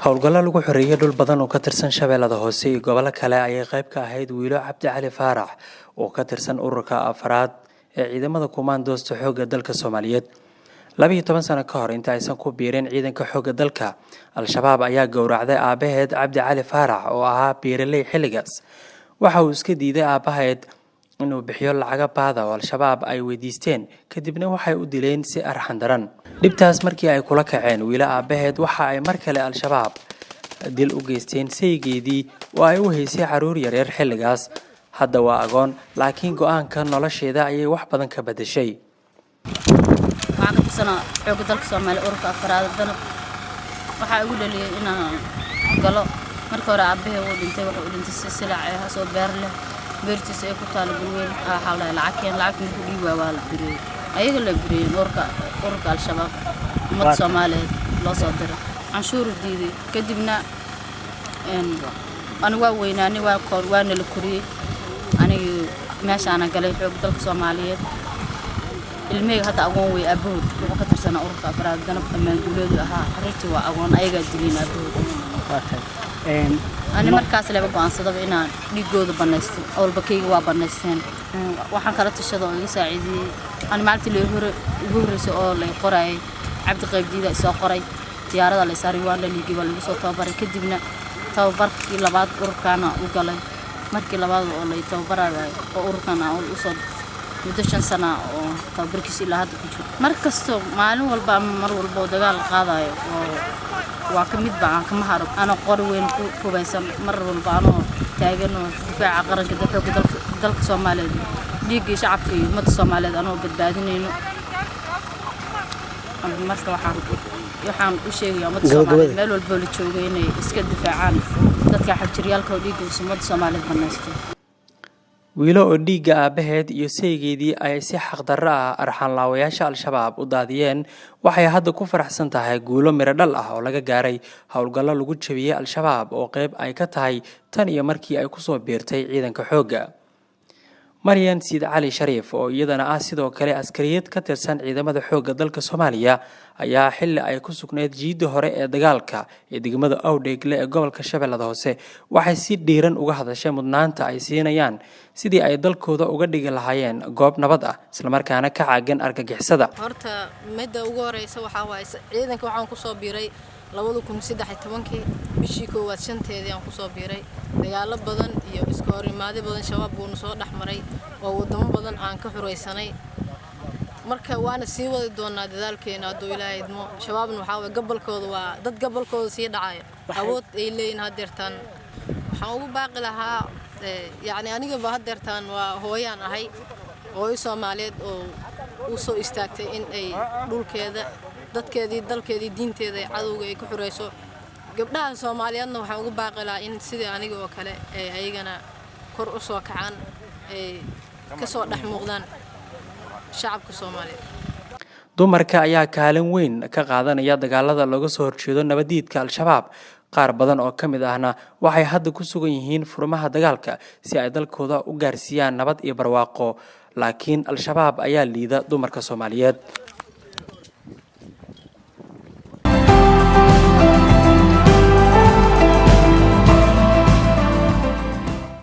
howlgalla lagu xoreeyay dhul badan oo ka tirsan Shabeellada Hoose iyo gobollo kale ayay qayb ka ahayd wiilo Cabdi Cali Faarax oo ka tirsan ururka afraad ee ciidamada kumaandoosta xoogga dalka Soomaaliyeed 12 sano ka hor inta aysan ku biirin ciidanka xoogga dalka Al-Shabaab ayaa gowracday aabaheed Cabdi Cali Faarax oo ahaa beeraley xilligaas waxa uu iska diiday aabaheed inuu bixiyo lacag baad oo Al-Shabaab ay weydiisteen kadibna waxay u dileen si arxan daran dhibtaas markii ay kula kaceen wiila aabaheed waxa ay mar kale Al-Shabaab dil u geysteen saygeedii oo ay u haysay caruur yar xilligaas hadda waa agoon laakiin go'aanka nolosheeda ayay wax badan ka bedeshay waxaan ka tirsanaa xoogga dalka Soomaaliya ururka afraad danab waxa ugu dhaliyay inaan galo markii hore aabaheed uu dhintay wuxuu dhintay silsilaa ah soo beer leh beertiisa ay ku taal gurweyn xaalay lacag ku dhiibaa waa la diriyay ayaga la diriyay ururka Al-Shabaab umad Soomaaliyeed loo soo diray canshuur diiday kadibna aniga waa weynaani waana la kuriyay aniga meeshaan galay xoogga dalka Soomaaliyeed ilmeyga hadda agoon way aabbood wuxuu ka tirsanaa ururka afraad danab amaan dawladdu ahaa xariirtii waa agoon ayaga dileen aabbood أنا مركز لعبة قانصة إن نيجود بنستي أول بكي وابنستين وحن كرت الشذا يساعدني أنا معلت اللي هو سؤال قرأي عبد الغيب دي سؤال قرأي تيارة اللي صار يوان اللي يجيب اللي بيسوي توبر كدبنا توبر كلا بعض أوركانا وقالي مركي لبعض اللي توبر أوركانا أو الأصول مدشن سنة أو توبر كسي لهذا كله مركز تو معلوم والبا مر والبا دجال قاضي وكميد بعان كم هرب أنا قروين كوبيسم مر والبانو تاجنو دفاع قرن كده حق دلك Soomaaliyeed ديجي شعبي مد Soomaaliyeed أنا بدبادينه marka waxaan u sheegay umad Soomaaliyeed meel walba la joogay inay iska difaacaan dadka xabtiriyalka oo dhiigga umad Soomaaliyeed banaystay wiilo oo dhiigga aabaheed iyo saygeedii ay si xaq darro ah arxan laawayaasha Al-Shabaab u daadiyeen waxay hadda ku faraxsan tahay guulo miro dhal ah oo laga gaaray howlgallo lagu jabiyay Al-Shabaab oo qayb ay ka tahay tan iyo markii ay ku soo biirtay ciidanka xoogga Maryan Siid Cali Shariif oo iyadana ah sidoo kale askariyad ka tirsan ciidamada xoogga dalka Soomaaliya ayaa xilli ay ku sugnayd jiidda hore ee dagaalka ee degmada Awdheegle ee gobolka Shabeellada Hoose waxay si dhiiran uga hadashay mudnaanta ay siinayaan sidii ay dalkooda uga dhigi lahaayeen goob nabad ah isla markaana ka caagan argagixisada horta midda ugu horeysa waxa waay ciidanka waxaan ku soo biiray 2013 bishii koowaad shanteedii aan ku soo biiray dagaalo badan iyo iska horimaado badan shabaab uu soo dhaxmaray oo wadamo badan aan ka xureysanay marka waana sii wadi doonaa dadaalkeena haduu Ilaahay idmo shabaabna waxa way gobolkooda waa dad gobolkooda sii dhacay awood ay leeyihiin hadeertaan waxaan ugu baaqi lahaa يعني aniga ba hadeertaan waa hooyaan ahay hooyo Soomaaliyeed oo u soo istaagtay in ay dhulkeeda dadkeedii dalkeedii diinteeda cadowga ay ku xureyso gabdhaha Soomaaliyeedna waxaan ugu baaqi lahaa in sidii aniga oo kale ay ayagana kor u soo kacaan ay ka soo dhex muuqdaan shacabka Soomaaliyeed dumarka ayaa kaalin weyn ka qaadanaya dagaalada laga soo horjeedo nabadiidka Al-Shabaab qaar badan oo kamid ahna waxay hadda ku sugan yihiin furmaha dagaalka si ay dalkooda u gaarsiiyaan nabad iyo barwaaqo laakiin Al-Shabaab ayaa liida dumarka Soomaaliyeed